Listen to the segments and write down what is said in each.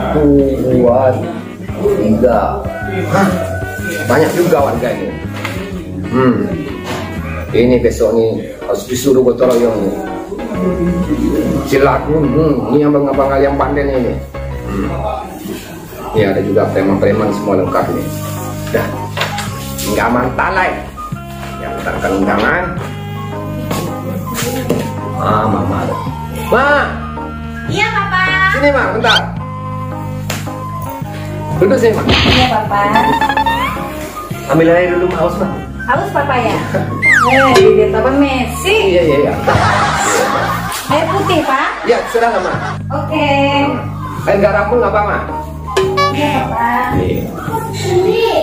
Satu, dua, tiga. Hah, banyak juga warga ini. Ini besok nih harus disuruh gotong royong nih. Silakan, ini abang-abang yang pandai ini. Ini ada juga preman-preman semua lengkap nih. Dah, nggak mantalai. Yang mentarkan undangan. Mama. Ma. Iya, Papa. Sini, Ma, bentar. Duduk sini, Ma. Iya, Papa. Ambil air dulu, Ma, haus, Ma. Haus, Papa ya? Bibir Papa Messi. Iya. Air putih, Pak? Ya, serah, Ma. Oke. Air garam pun apa, Ma? Iya, Papa.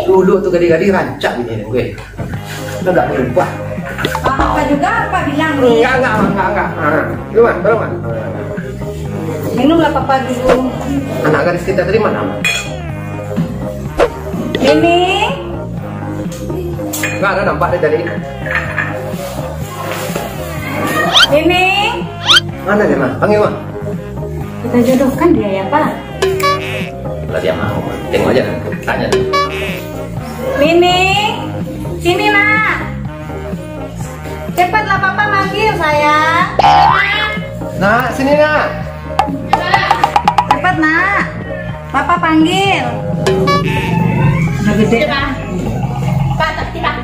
Dulu tuh gadi-gadi rancak ini gue. Udah nggak berubah. Papa juga apa bilang? Enggak. Dulu, Ma, tolong, Ma. Minumlah Papa dulu. Anak gadis kita dari mana, Ma? Ini. Nggak ada nampak deh tadi. Ini. Mana dia, Ma? Panggil, Ma. Kita jodohkan dia ya, Pak. Lah dia mau, Ma. Tengok aja, tanya deh. Mini, sini nak. Cepatlah Papa manggil sayang. Nah, sini, Nak. Cepat nak. Papa panggil. Udah gede. Pak, tak tidak.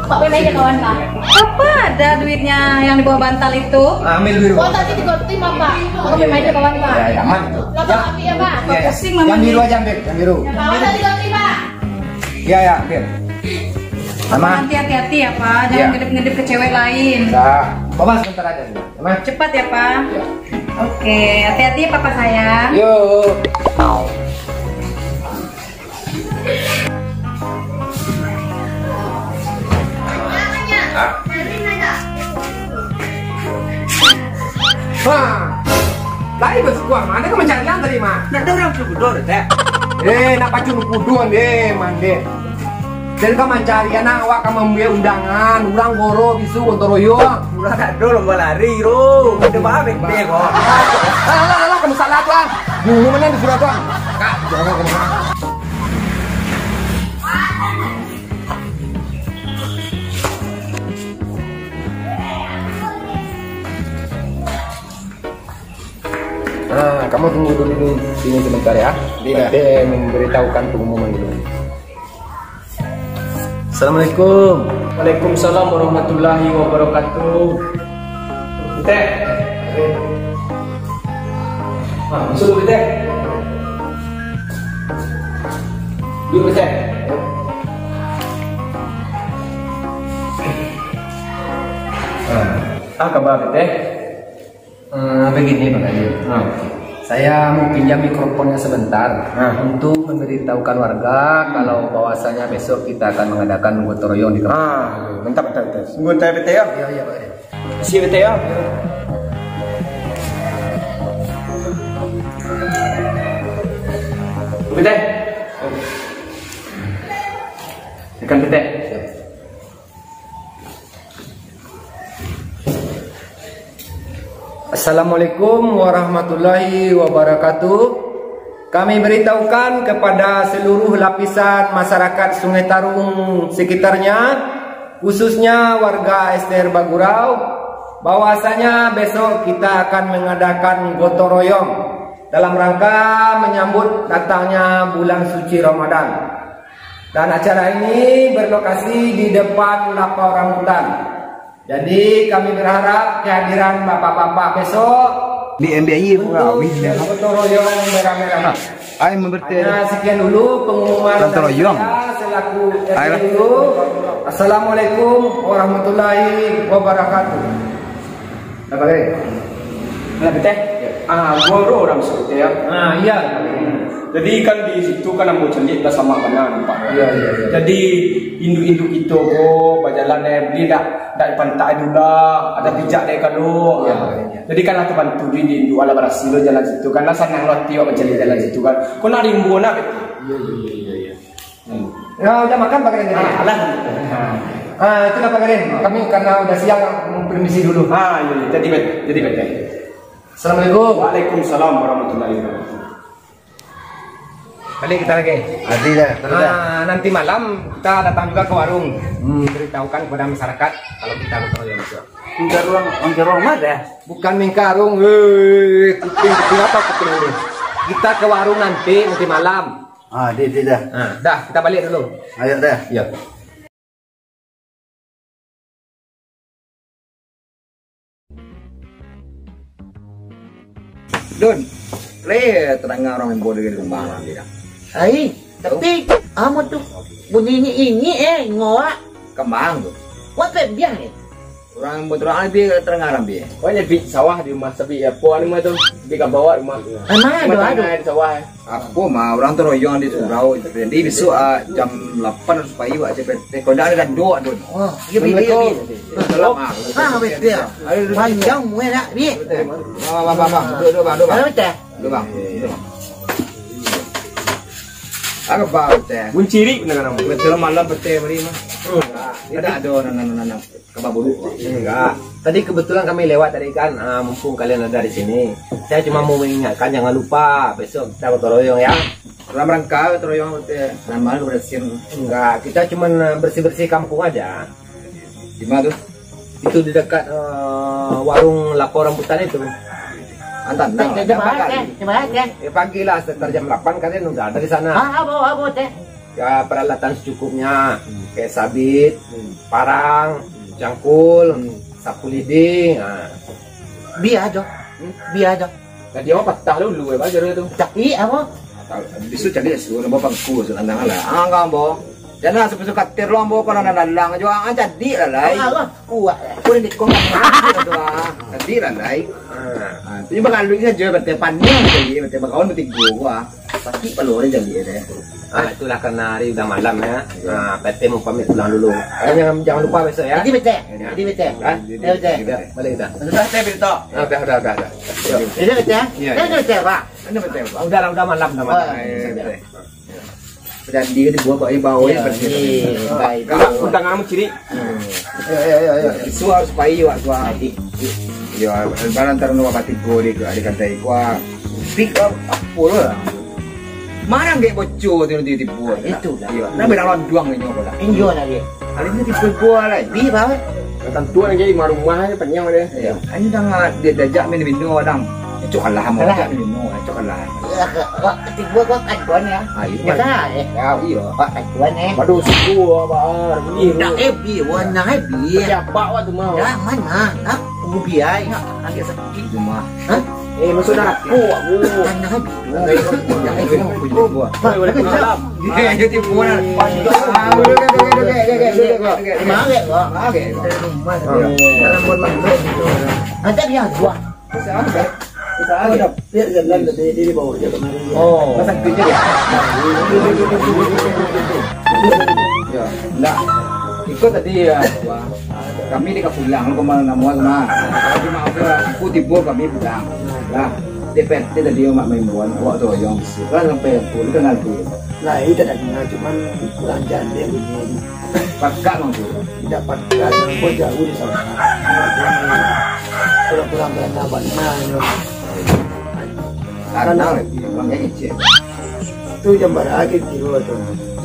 Pak, boleh aja kawan Pak. Apa ada duitnya yang di bawah bantal itu? Ambil biru. Oh, tadi digotin Pak. Aku boleh aja kawan Pak. Ya, aman. Lama api ya Pak. Ya. Pusing mama Yang nih. biru aja ambil, yang biru. Kawan tadi digotin Pak. Ya, ambil. Papa Sama. nanti hati-hati ya Pak, jangan Ya. ngedip-ngedip ke cewek lain. Nah, Bapak sebentar aja. Sama. Cepat ya Pak. Ya. Oke, hati-hati ya Papa sayang. Yuk. Wah, lagi bersuah mana kau mencari yang tadi mah? Nak orang kudu deh. Nak pacun kudu deh, mande. Jadi kau mencari anak awak kau membiaya undangan, urang goro bisu untuk royong. Udah tak dulu lomba lari, bro. Udah baik deh kok. Alah, kamu salah tuh. Bungu mana disuruh tuh? Kak, jangan kemana. Nah, kamu tunggu dulu sini sebentar ya. Nanti memberitahukan pengumuman dulu. Assalamualaikum. Waalaikumsalam warahmatullahi wabarakatuh. Teh. Masuk teh. Duduk teh. Kabar teh? Begini Bang Adi. Saya mau pinjam mikrofonnya sebentar untuk memberitahukan warga kalau bahwasanya besok kita akan mengadakan gotong royong di kampung. Bentar. Sungguh teh bete ya? Iya Pak Adi. Si bete ya? Bete. Ikan bete. Assalamualaikum warahmatullahi wabarakatuh. Kami beritahukan kepada seluruh lapisan masyarakat Sungai Tarung sekitarnya, khususnya warga SDR Bagurau, bahwasanya besok kita akan mengadakan gotong royong dalam rangka menyambut datangnya bulan suci Ramadan. Dan acara ini berlokasi di depan Lapau Rambutan. Jadi kami berharap kehadiran bapak-bapak besok Di MBI untuk gotong royong merah-merah. Ay memberti. Nah, sekian dulu pengumuman Gotong dari royong. saya selaku RT dulu. Assalamualaikum warahmatullahi wabarakatuh. Apa lagi? Nah bete. Guru orang seperti ya. Nah, iya. Jadi kan di situ kan mau celik dah sama kanan Pak. Iya. Jadi induk-induk itu kok berjalan beli dak pantai dulu ada bijak dek kado. Iya. Jadi kan aku bantu di induk ala berhasil jalan situ kan lah senang lo tiok mencari jalan situ kan. Kau nak rimbu nak? Iya. Ya udah makan Pak Karen. Alah. Itulah Pak Karen. Kami karena udah siang mau permisi dulu. Iya. Jadi bete. Assalamualaikum. Waalaikumsalam warahmatullahi wabarakatuh. Balik kita lagi. Nanti dah. Nanti malam kita datang juga ke warung. Beritahukan kepada masyarakat kalau kita bertemu besok. Angker ruang mana? Bukan mingkarung, kuping apa kuping ini? Kita ke warung nanti malam. Dia dah. Dah, kita balik dulu. Ayo dah. Ya. Don, tenang orang yang bodoh di rumah nanti dah. Ai, tapi amo tu bunyi ini ngorak Kembang tu. what biang ni. Orang bodoh orang lebih terang lebih. Pokoknya di sawah di rumah sepi ya. Puan rumah tu di bawa rumah. Mana ada di sawah. Aku mah orang teroyong di surau. Jadi besok jam 8 supaya buat CPT. Kalau dah ada dua Don. Oh, ya bi. Dalam Betul. Panjang mu nak bi. Bang. Duduk bang. Betul. Duduk bang. Agak bau teh. Bunciri benar nama. Betul malam betul hari mah. Tidak ada nana kebabulu. Enggak. Tadi kebetulan kami lewat tadi kan, mumpung kalian ada di sini. Saya cuma mau mengingatkan jangan lupa besok kita bertoroyong ya. Dalam rangka teroyong betul. Nama lu bersihin. Enggak, kita cuma bersih-bersih kampung aja. Di mana tuh? Itu di dekat warung lapor rambutan itu. Antan. Coba kan. Ya pagi lah sekitar jam 8 kalian udah ada di sana. Abo teh. Ya peralatan secukupnya kayak sabit, parang, cangkul, sapu lidi. Bi aja. Tadi apa patah dulu ya bajar itu. Tapi apa? Bisu jadi suruh bapak ku senang lah. Angga bo. Jangan seperti katir lo bo kalau nalang aja jadi lah lai. Kuat. Ku ni kong tu jadi lah lai. Tapi bakal lu saja betul panjang jadi betul bakal betul gua. Pasti pelore jadi deh. Itulah karena hari udah malam ya. PT mau pamit pulang dulu. Kalian jangan lupa besok ya. Jadi betul. Betul. Balik dah. Sudah saya berita. Udah. Ini betul. Iya. Ini betul, Pak. Ini betul. Udah malam. Dan dia dibuat pakai bau ya bersih. Baik. Kalau utang kamu ciri. Ya. Isu harus pakai gua. Ya, barang taruh batik gua di kantai gua. Pick up apa lah. Mana nggak bocor tu dibuat. Itulah. Iya. Nah berang doang ni nyoba lah. Enjoy lah dia. Hari ni tipe gua lah. Bi, Pak. Tentuan jadi rumah panjang dia. Ya. Ini dah dia dajak minum orang. Cok Allah mau dajak minum. Cok Allah. Tiba kau aduan ya. Iya. Ya, iya. Pak aduan eh. Waduh suku apa ini. Dah bi, warna bi. Siapa waktu mau? Dah mana? Aku biai. Agak sakit cuma. Hah? Maksud aku. Tanah bi. Jangan pujuk gua. Boleh ke dalam. Dia jadi buat. Mare gua. Ada dia dua. Oh, pasang kerja ya? Ya, enggak. Ikut tadi ya. Kami di pulang ke mana semua. Tapi maaf ya, aku tiba kami pulang. Nah, DPRT tadi mak main buan awak tu yang kan sampai pulang kenal tu. Nah, itu tak kenal cuman kurang janda begini. Pakak mang tu. Tidak pakai kau jauh di sana. Kurang berapa banyak. Karena orang yang icet. Itu jam berapa kilo tu?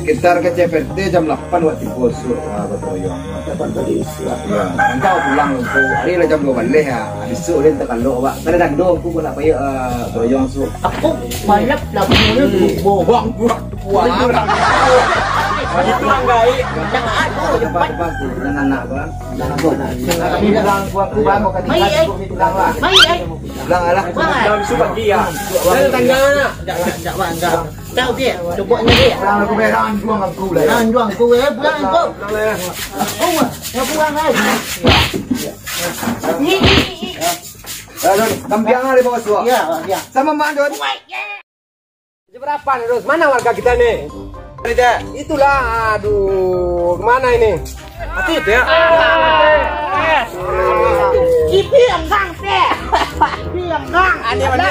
Sekitar ke CPT jam 8 waktu bosok bertoyong. Dapat balik siap. Ya, engkau pulang tu. Hari lah jam 2 balik ya. Besok dia tak kalau awak. Kadang dong aku nak payah bertoyong su. Aku balap lah punya Bang, buang. Itu anggai. Depan anak bang. Kami bilang aku bang mau kati Lang alah. Dalam suka dia. Saya tangga. Tak bangga. Tahu dia, cobanya dia. Lang aku beran buang aku lah. Jangan juang aku pulang kau. Aku nak pulang lagi. Kampiang ada bawa suak. Ya. Sama Mak Don. Jam berapa nih, Ros? Mana warga kita nih? Itulah, aduh, kemana ini? Mati ya? Kipi yang gang teh. Kipi yang gang. Ada mana?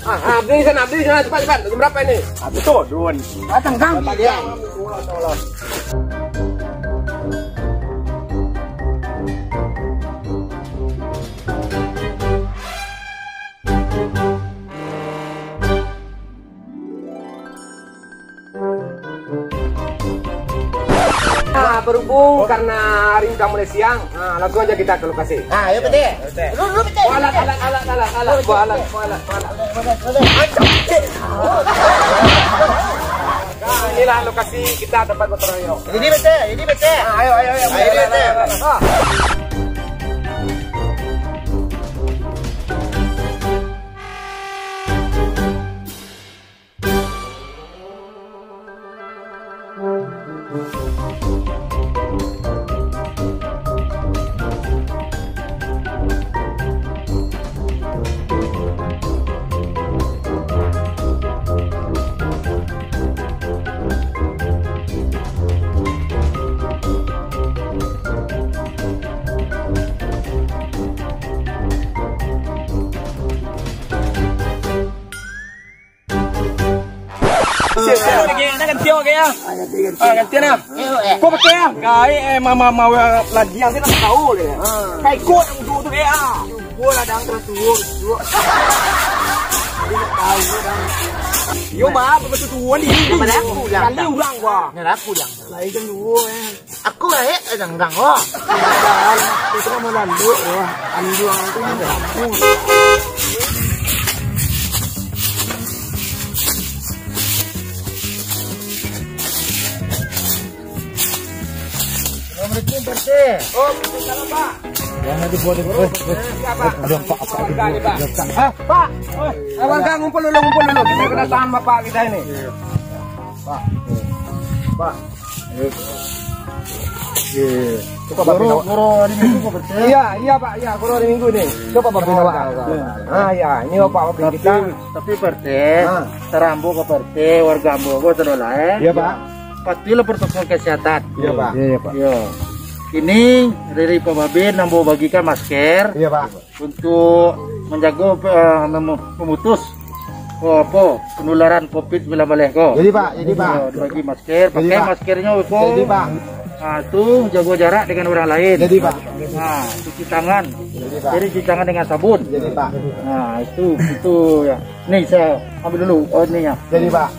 Abdi di sana, cepat. Jam berapa ini? Betul, Don. Datang gang dia. Nah, berhubung karena hari udah mulai siang, nah, langsung aja kita ke lokasi. Ayo Pete. Lu Pete. Alat. Nah, inilah lokasi kita tempat gotong royong. Ini Pete. Ayo. Gantian kaya. Gantian na. Kau pakai ah. Kai mama lagi yang kita tahu deh. Kai kuat yang dulu kaya. Gua ladang terus. Yo ma, apa betul tuan ni? Mana aku yang kali urang gua. Aku yang. Lain kan dulu Aku yang oh. Kita mau lalu andu ang tu ni dah. Assalamualaikum Pete. Oh, salam Pak. Jangan dibuat Ada Pak. Pak. Warga ngumpul dulu. Kita kedatangan Bapak kita ini. Pak. Coba guru hari Minggu kok Pete. Iya Pak. Iya, guru hari Minggu nih. Coba Bapak bawa. Ya, ini Bapak kita. Tapi Pete, terambu ke Pete, warga Ambo teroleh. Iya, Pak. Patulah protokol kesehatan. Iya, Pak. Iya. Ini dari Pak Babin nambo bagikan masker. Iya, Pak. Untuk menjaga memutus penularan COVID-19 ko. Jadi Pak. Bagi masker, pakai maskernya ko. Jadi Pak. Nah, itu jaga jarak dengan orang lain. Jadi Pak. Nah, cuci tangan. Jadi Pak. Jadi cuci tangan dengan sabun. Jadi Pak. Nah, itu ya. Nih saya ambil dulu. Oh, ini ya. Jadi Pak.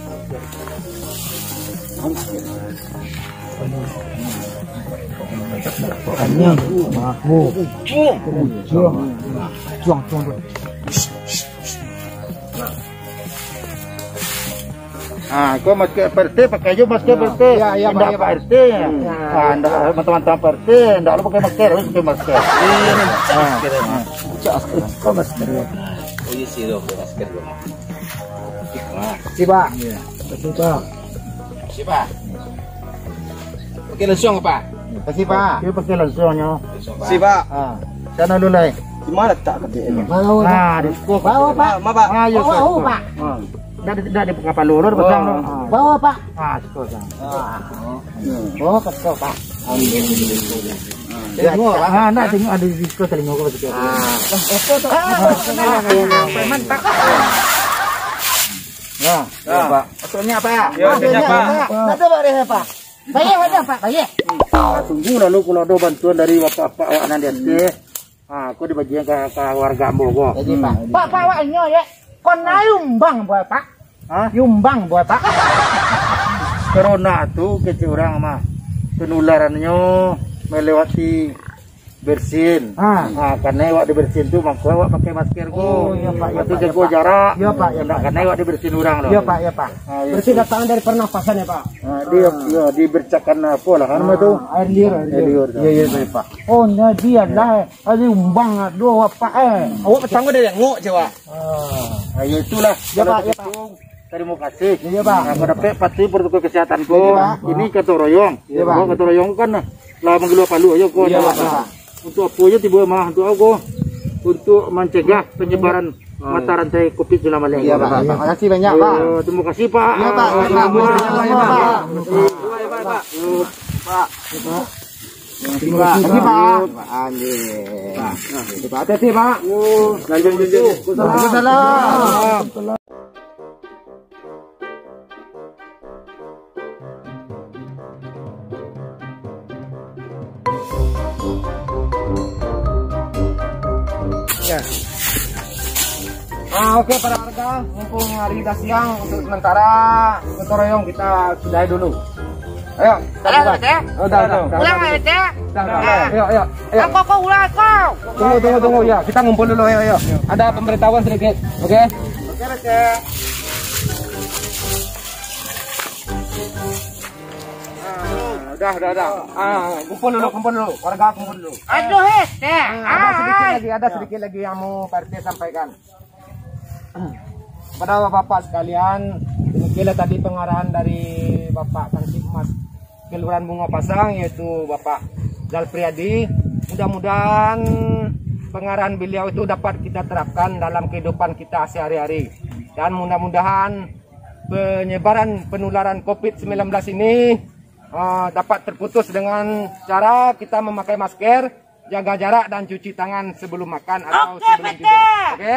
Nah, kau masker RT pakai aja masker RT. Iya, Pak RT ya. Nah, teman-teman RT, enggak lu pakai masker, harus pakai masker. Kau masker. Oh iya sih dong, masker dong. Si Pak. Siapa? Pakai langsung apa? Kasih Pak. Dia pakai langsungnya. Si Pak. Sana dulu lah. Di mana tak katanya? Nah, di sekolah. Bawa Pak. Pak. Ayo, Pak. Dah di kapal luar pasang. Bawa Pak. Ah, sekolah. Oh, kasih Pak. Nah, tengok ada di sekolah telinga kau betul. Mantap. Ya, Pak. Maksudnya Pak. Ya, maksudnya Pak. Ada Pak deh Pak. Bayar ada Pak, bayar. Tunggu lalu kalau ada bantuan dari bapak-bapak awak nanti. Aku dibagikan ke warga Ambo. Jadi Pak. Pak awaknya ya. Kon yumbang buat Pak. Yumbang buat Pak. Corona tuh kecil orang mah penularannya melewati bersin. Karena awak dibersin tuh maka awak pakai masker ko. Iya Pak. Itu jaga jarak. Iya Pak. Karena awak dibersin orang loh. Iya Pak. Bersih datang dari pernapasan ya Pak. Dia dibercakan apa lah kan itu Air liur. Iya Pak. Oh, dia lah. Ada umbang dua Pak. Awak petang ada yang ngok Jawa. Ya itulah. Ya Pak. Terima kasih. Iya Pak. Nah, dapat patuhi protokol kesehatan ko. Ini gotong royong. Iya Pak. Gotong royong kan lah menggelar palu aja ko. Iya Pak. Untuk apa aja tiba mah untuk aku untuk mencegah penyebaran mata rantai COVID-19. Iya Pak. Terima kasih banyak Pak. Terima kasih Pak. Iya Pak. Terima kasih Pak. Anjir. Pak hati Pak. Lanjut. Waalaikumsalam. Ya. Oke para warga, mumpung hari udah siang untuk sementara gotong royong kita sudahi dulu. Ayo. Udah, Teh. Udah. Ulang aja, Teh. Ayo. Kau ulang kau. Tunggu ya. Kita ngumpul dulu ayo. Ada pemberitahuan sedikit. Oke? Oke, Teh. Udah. Kumpul dulu. Warga kumpul dulu. Aduh, Teh. Ada sedikit lagi yang mau Pak RT sampaikan. Kepada Bapak sekalian, demikianlah tadi pengarahan dari Bapak Kantimas Kelurahan Bunga Pasang, yaitu Bapak Zalpriadi. Mudah-mudahan pengarahan beliau itu dapat kita terapkan dalam kehidupan kita sehari-hari. Dan mudah-mudahan penyebaran penularan COVID-19 ini dapat terputus dengan cara kita memakai masker, jaga jarak dan cuci tangan sebelum makan atau sebelum tidur. Oke?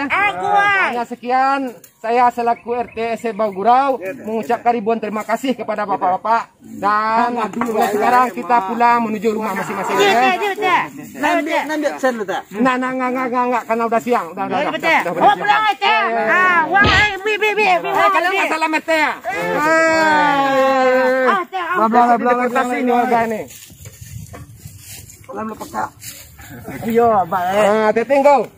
Hanya sekian, saya selaku RT SC Baugurau mengucapkan ribuan terima kasih kepada bapak-bapak dan mulai sekarang kita pulang menuju rumah masing-masing. Nanti sen lu, Teh. Enggak, karena udah siang. Udah. Pulang aja. Kalian nggak salah mete ya? Deportasi ini warga ini. Iya, baik. Teteng kau.